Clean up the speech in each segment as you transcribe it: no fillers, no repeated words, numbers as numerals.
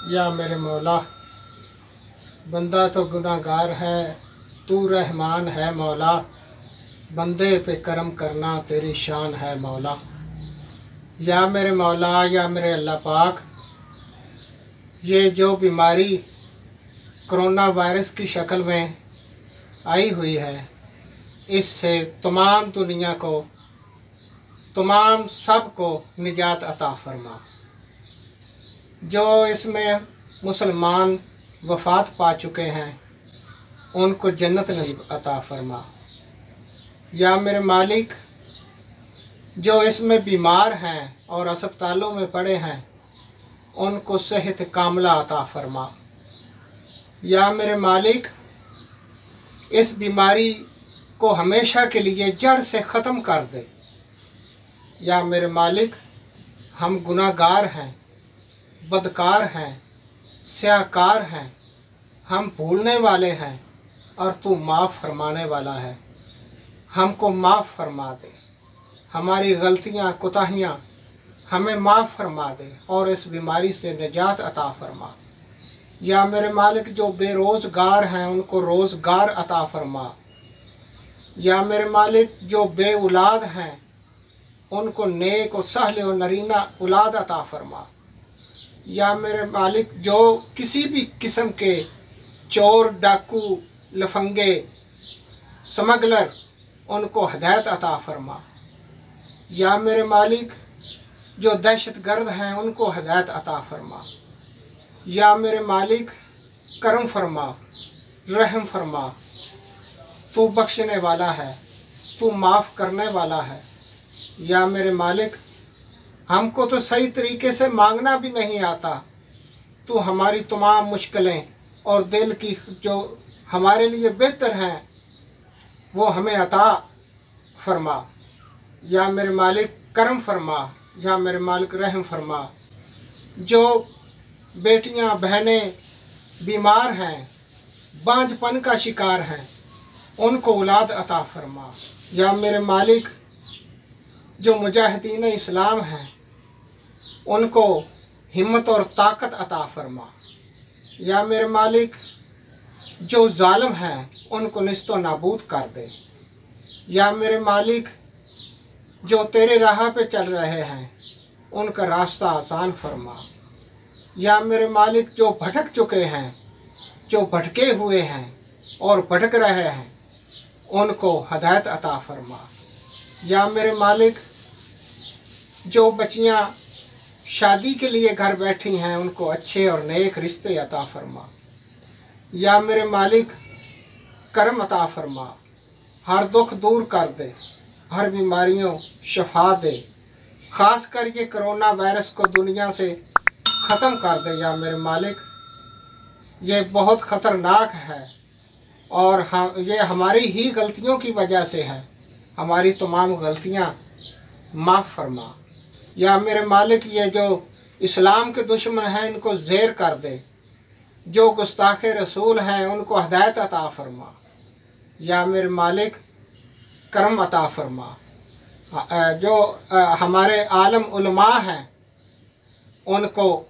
या मेरे मौला, बंदा तो गुनाहगार है, तू रहमान है मौला। बंदे पे करम करना तेरी शान है मौला। या मेरे मौला, या मेरे अल्लाह पाक, ये जो बीमारी कोरोना वायरस की शक्ल में आई हुई है, इससे तमाम दुनिया को, तमाम सब को निजात अता फरमा। जो इसमें मुसलमान वफ़ात पा चुके हैं उनको जन्नत नसीब अता फरमा। या मेरे मालिक, जो इसमें बीमार हैं और अस्पतालों में पड़े हैं उनको सेहत कामला अता फरमा। या मेरे मालिक, इस बीमारी को हमेशा के लिए जड़ से ख़त्म कर दे। या मेरे मालिक, हम गुनाहगार हैं, बदकार हैं, स्याकार हैं, हम भूलने वाले हैं और तू माफ़ फरमाने वाला है। हमको माफ़ फरमा दे, हमारी गलतियाँ कोताहियाँ हमें माफ़ फरमा दे और इस बीमारी से निजात अता फरमा। या मेरे मालिक, जो बेरोज़गार हैं उनको रोज़गार अता फरमा। या मेरे मालिक, जो बे औलाद हैं उनको नेक और सहल और नरीना औलाद अता फरमा। या मेरे मालिक, जो किसी भी किस्म के चोर, डाकू, लफंगे, स्मगलर, उनको हदायत अता फरमा। या मेरे मालिक, जो दहशत गर्द हैं उनको हदायत अता फरमा। या मेरे मालिक, करम फरमा, रहम फरमा। तू बख्शने वाला है, तू माफ़ करने वाला है। या मेरे मालिक, हमको तो सही तरीके से मांगना भी नहीं आता, तू हमारी तमाम मुश्किलें और दिल की जो हमारे लिए बेहतर हैं वो हमें अता फरमा। या मेरे मालिक, करम फरमा। या मेरे मालिक, रहम फरमा। जो बेटियां बहनें बीमार हैं, बांझपन का शिकार हैं, उनको औलाद अता फरमा। या मेरे मालिक, जो मुजाहिदीन इस्लाम हैं उनको हिम्मत और ताकत अता फरमा। या मेरे मालिक, जो जालिम हैं उनको निस्तो नाबूद कर दे। या मेरे मालिक, जो तेरे राह पे चल रहे हैं उनका रास्ता आसान फरमा। या मेरे मालिक, जो भटक चुके हैं, जो भटके हुए हैं और भटक रहे हैं, उनको हदायत अता फरमा। या मेरे मालिक, जो बच्चियां शादी के लिए घर बैठी हैं उनको अच्छे और नेक रिश्ते अता फरमा। या मेरे मालिक, करम अता फरमा, हर दुख दूर कर दे, हर बीमारियों शफा दे, ख़ास कर ये कोरोना वायरस को दुनिया से ख़त्म कर दे। या मेरे मालिक, ये बहुत ख़तरनाक है और ये हमारी ही गलतियों की वजह से है, हमारी तमाम गलतियां माफ़ फरमा। या मेरे मालिक, ये जो इस्लाम के दुश्मन हैं इनको ज़ेर कर दे, जो गुस्ताखे रसूल हैं उनको हदायत अता फरमा। या मेरे मालिक, करम अता फरमा। जो हमारे आलम उलमा हैं उनको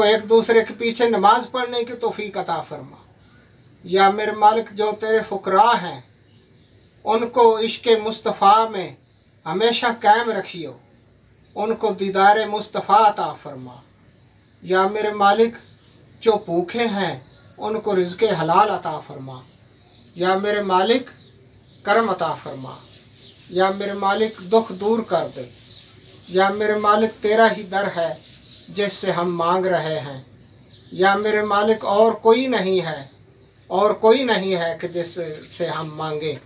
एक दूसरे के पीछे नमाज पढ़ने की तौफीक अता फरमा। या मेरे मालिक, जो तेरे फुकरा हैं उनको इश्क़ मुस्तफ़ा में हमेशा कायम रखियो, उनको दीदार मुस्तफ़ा अता फरमा। या मेरे मालिक, जो भूखे हैं उनको रिज़्क़ हलाल अता फरमा। या मेरे मालिक, करम अता फरमा। या मेरे मालिक, दुख दूर कर दे। या मेरे मालिक, तेरा ही दर है जिससे हम मांग रहे हैं। या मेरे मालिक, और कोई नहीं है, और कोई नहीं है कि जिससे हम मांगे।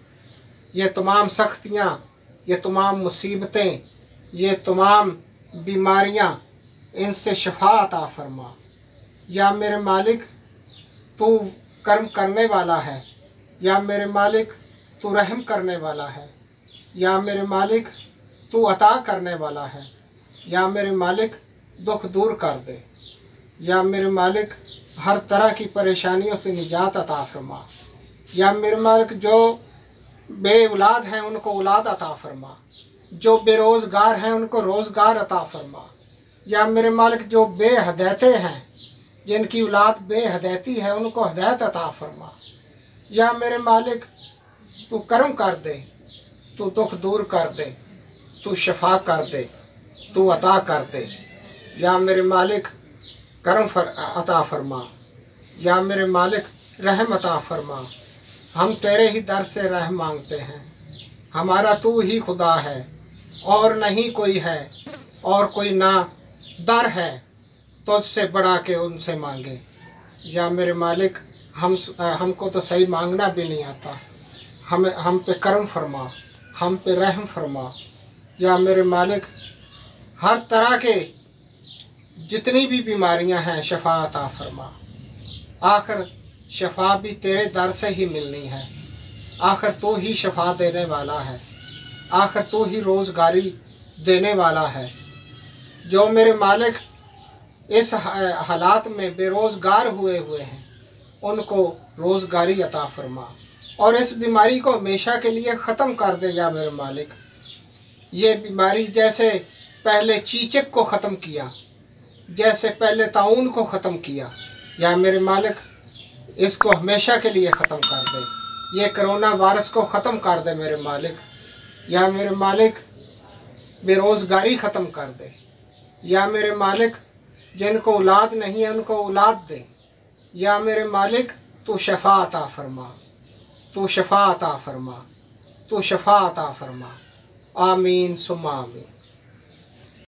ये तमाम सख्तियाँ, ये तमाम मुसीबतें, ये तमाम बीमारियाँ, इनसे शफा अता फरमा। या मेरे मालिक, तू कर्म करने वाला है। या मेरे मालिक, तू रहम करने वाला है। या मेरे मालिक, तू अता करने वाला है। या मेरे मालिक, दुख दूर कर दे। या मेरे मालिक, हर तरह की परेशानियों से निजात अता फरमा। या मेरे मालिक, जो बे औलाद हैं उनको औलाद अता फरमा, जो बेरोज़गार हैं उनको रोज़गार अता फरमा। या मेरे मालिक जो बेहदैते हैं, जिनकी औलाद बेहदैती है, उनको हदायत अता फरमा। या मेरे मालिक तू करम कर दे, तू दुख दूर कर दे, तू शफा कर दे, तू अता कर दे। या मेरे मालिक करम अता फरमा। या मेरे मालिक रहम अता फरमा। हम तेरे ही दर से रहम मांगते हैं। हमारा तू ही खुदा है और नहीं कोई है, और कोई ना दर है तुझसे बढ़ा के उनसे मांगे। या मेरे मालिक हमको तो सही मांगना भी नहीं आता, हम पे करम फरमा, हम पे रहम फरमा। या मेरे मालिक हर तरह के जितनी भी बीमारियां हैं शफा अता फरमा। आखिर शफा भी तेरे दर से ही मिलनी है। आखिर तू ही शफा देने वाला है, आखिर तू ही रोज़गारी देने वाला है। जो मेरे मालिक इस हालात में बेरोज़गार हुए हैं, उनको रोज़गारी अता फरमा और इस बीमारी को हमेशा के लिए ख़त्म कर दे। या मेरे मालिक ये बीमारी जैसे पहले चीचक को ख़त्म किया, जैसे पहले ताउन को ख़त्म किया, या मेरे मालिक इसको हमेशा के लिए ख़त्म कर दे। ये कोरोना वायरस को ख़त्म कर दे मेरे मालिक। या मेरे मालिक बेरोज़गारी ख़त्म कर दे। या मेरे मालिक जिनको औलाद नहीं है उनको औलाद दे। या मेरे मालिक तू शफा अता फरमा, तू शफा अता फरमा, तू शफा अता फरमा। आमीन सुम्मा आमीन।